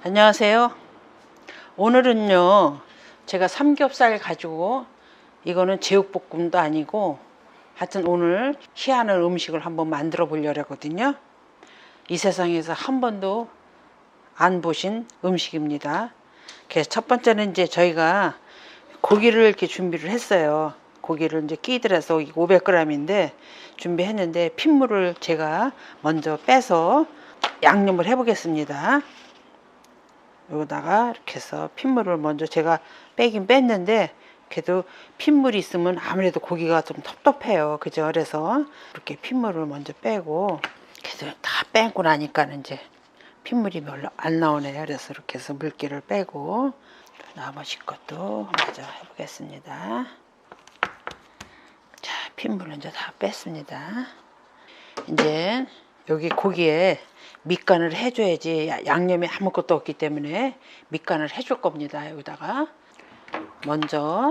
안녕하세요. 오늘은요, 제가 삼겹살 가지고, 이거는 제육볶음도 아니고, 하여튼 오늘 희한한 음식을 한번 만들어 보려고 하거든요. 이 세상에서 한 번도 안 보신 음식입니다. 그래서 첫 번째는 이제 저희가 고기를 이렇게 준비를 했어요. 고기를 이제 끼들여서 500g인데 준비했는데, 핏물을 제가 먼저 빼서 양념을 해 보겠습니다. 여기다가 이렇게 해서 핏물을 먼저 제가 빼긴 뺐는데, 그래도 핏물이 있으면 아무래도 고기가 좀 텁텁해요. 그죠? 그래서 이렇게 핏물을 먼저 빼고, 그래서 다 빼고 나니까는 이제 핏물이 별로 안 나오네요. 그래서 이렇게 해서 물기를 빼고, 나머지 것도 먼저 해보겠습니다. 자, 핏물을 이제 다 뺐습니다. 이제 여기 고기에 밑간을 해줘야지, 양념이 아무것도 없기 때문에 밑간을 해줄 겁니다. 여기다가 먼저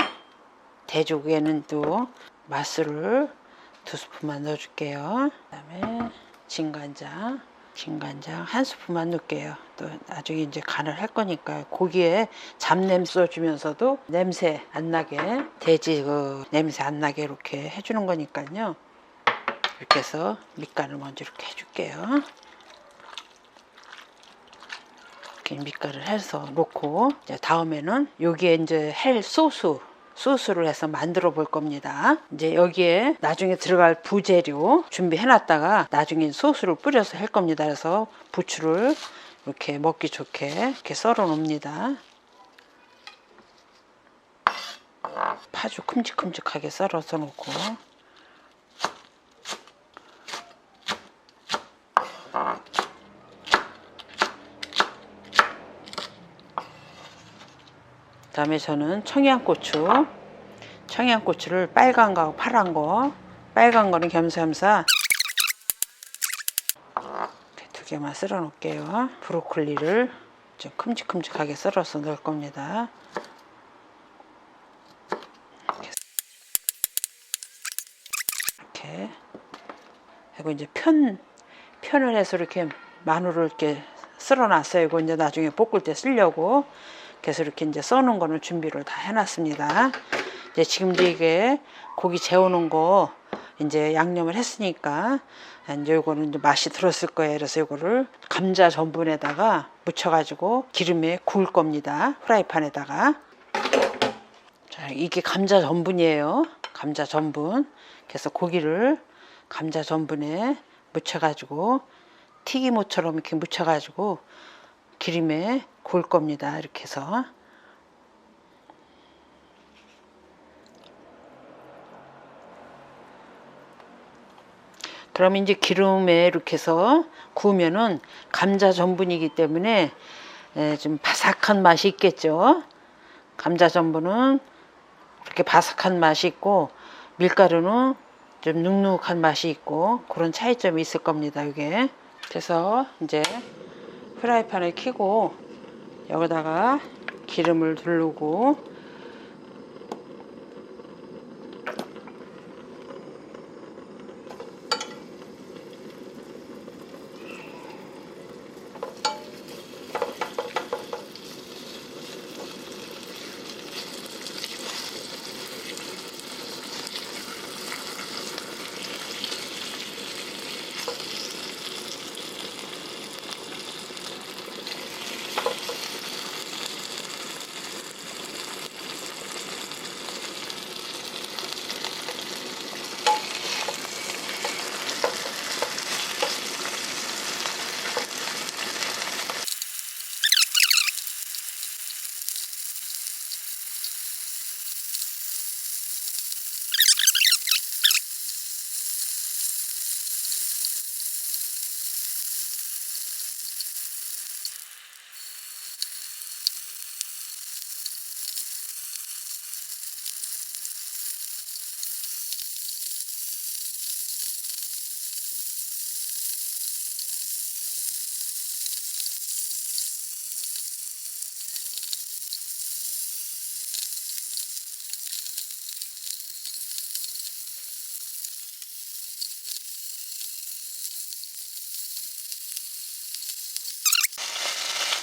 돼지고기에는 또 맛술을 2스푼만 넣어줄게요. 그 다음에 진간장 1스푼만 넣을게요. 또 나중에 이제 간을 할 거니까 고기에 잡냄새 써주면서도 냄새 안 나게, 돼지 그 냄새 안 나게 이렇게 해주는 거니까요. 이렇게 해서 밑간을 먼저 이렇게 해줄게요. 이렇게 밑간을 해서 놓고, 이제 다음에는 여기에 이제 할 소스를 해서 만들어 볼 겁니다. 이제 여기에 나중에 들어갈 부재료 준비해 놨다가 나중에 소스를 뿌려서 할 겁니다. 그래서 부추를 이렇게 먹기 좋게 이렇게 썰어 놓습니다. 파주 큼직큼직하게 썰어서 놓고, 그 다음에 저는 청양고추를 빨간 거하고 파란 거, 빨간 거는 겸사겸사 이렇게 2개만 썰어 놓을게요. 브로콜리를 좀 큼직큼직하게 썰어서 넣을 겁니다. 이렇게 하고, 이제 편을 해서 이렇게 마늘을 이렇게 썰어 놨어요. 이거 이제 나중에 볶을 때 쓰려고. 그래서 이렇게 이제 써놓은 거는 준비를 다 해놨습니다. 이제 지금 이게 고기 재우는 거 이제 양념을 했으니까 이제 요거는 이제 맛이 들었을 거예요. 그래서 요거를 감자 전분에다가 묻혀가지고 기름에 구울 겁니다. 프라이팬에다가. 자, 이게 감자 전분이에요. 감자 전분. 그래서 고기를 감자 전분에 묻혀가지고 튀김옷처럼 이렇게 묻혀가지고 기름에 구울 겁니다. 이렇게 해서. 그럼 이제 기름에 이렇게 해서 구우면은 감자 전분이기 때문에 좀 바삭한 맛이 있겠죠. 감자 전분은 이렇게 바삭한 맛이 있고, 밀가루는 좀 눅눅한 맛이 있고, 그런 차이점이 있을 겁니다. 이게. 그래서 이제 프라이팬을 켜고 여기다가 기름을 두르고,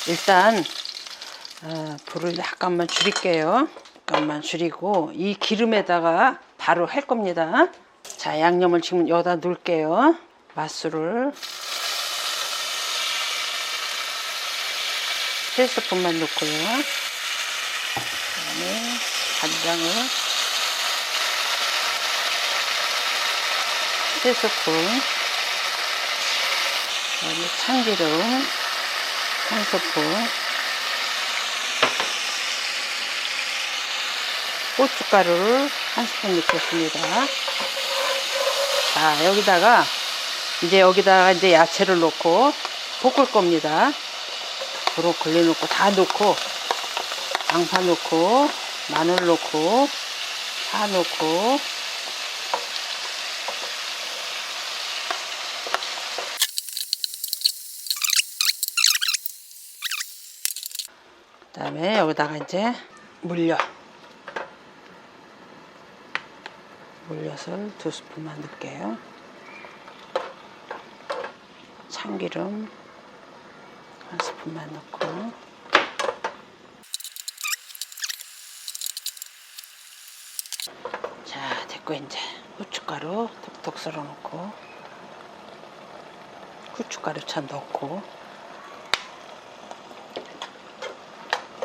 일단 불을 약간만 줄일게요. 약간만 줄이고 이 기름에다가 바로 할 겁니다. 자, 양념을 지금 여기다 넣을게요. 맛술을 3스푼만 넣고요. 그다음에 간장을 3스푼, 그다음에 참기름 1스푼, 고춧가루를 1스푼 넣겠습니다. 자, 여기다가 이제 야채를 넣고 볶을 겁니다. 브로콜리 넣고 다 넣고, 양파 넣고, 마늘 넣고, 파 넣고, 그 다음에 여기다가 이제 물엿을 2스푼만 넣을게요. 참기름 1스푼만 넣고, 자, 됐고 이제 후춧가루 톡톡 썰어 놓고, 후춧가루 참 넣고,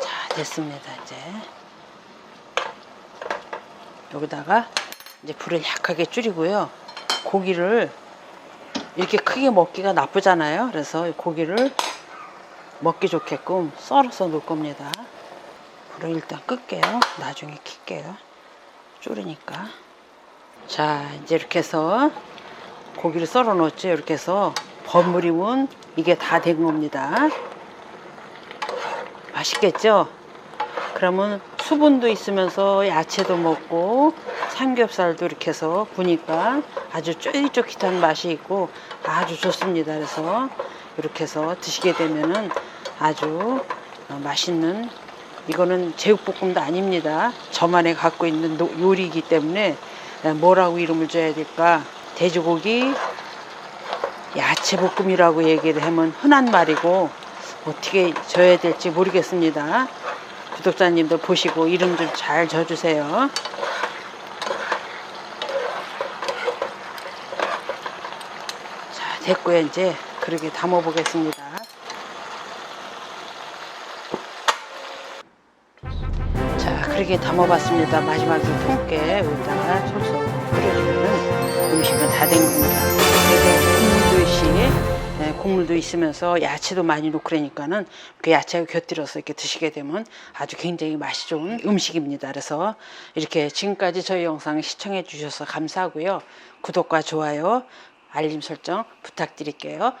자, 됐습니다. 이제 여기다가 이제 불을 약하게 줄이고요. 고기를 이렇게 크게 먹기가 나쁘잖아요. 그래서 고기를 먹기 좋게끔 썰어서 넣을 겁니다. 불을 일단 끌게요. 나중에 킬게요. 줄이니까. 자, 이제 이렇게 해서 고기를 썰어 놓았죠. 이렇게 해서 버무리면 이게 다 된 겁니다. 맛있겠죠? 그러면 수분도 있으면서 야채도 먹고 삼겹살도 이렇게 해서 구니까 아주 쫄깃쫄깃한 맛이 있고 아주 좋습니다. 그래서 이렇게 해서 드시게 되면은 아주 맛있는, 이거는 제육볶음도 아닙니다. 저만의 갖고 있는 요리이기 때문에 뭐라고 이름을 줘야 될까? 돼지고기 야채볶음이라고 얘기를 하면 흔한 말이고 어떻게 줘야 될지 모르겠습니다. 구독자님들 보시고 이름 좀 잘 줘주세요. 자, 됐고요. 이제 그렇게 담아 보겠습니다. 자, 그렇게 담아 봤습니다. 마지막에 통깨 여기다가 솔솔 끓여주면 음식은 다 된 겁니다. 국물도 있으면서 야채도 많이 넣고 그러니까는 그 야채가 곁들여서 이렇게 드시게 되면 아주 굉장히 맛이 좋은 음식입니다. 그래서 이렇게 지금까지 저희 영상 시청해 주셔서 감사하고요. 구독과 좋아요, 알림 설정 부탁드릴게요.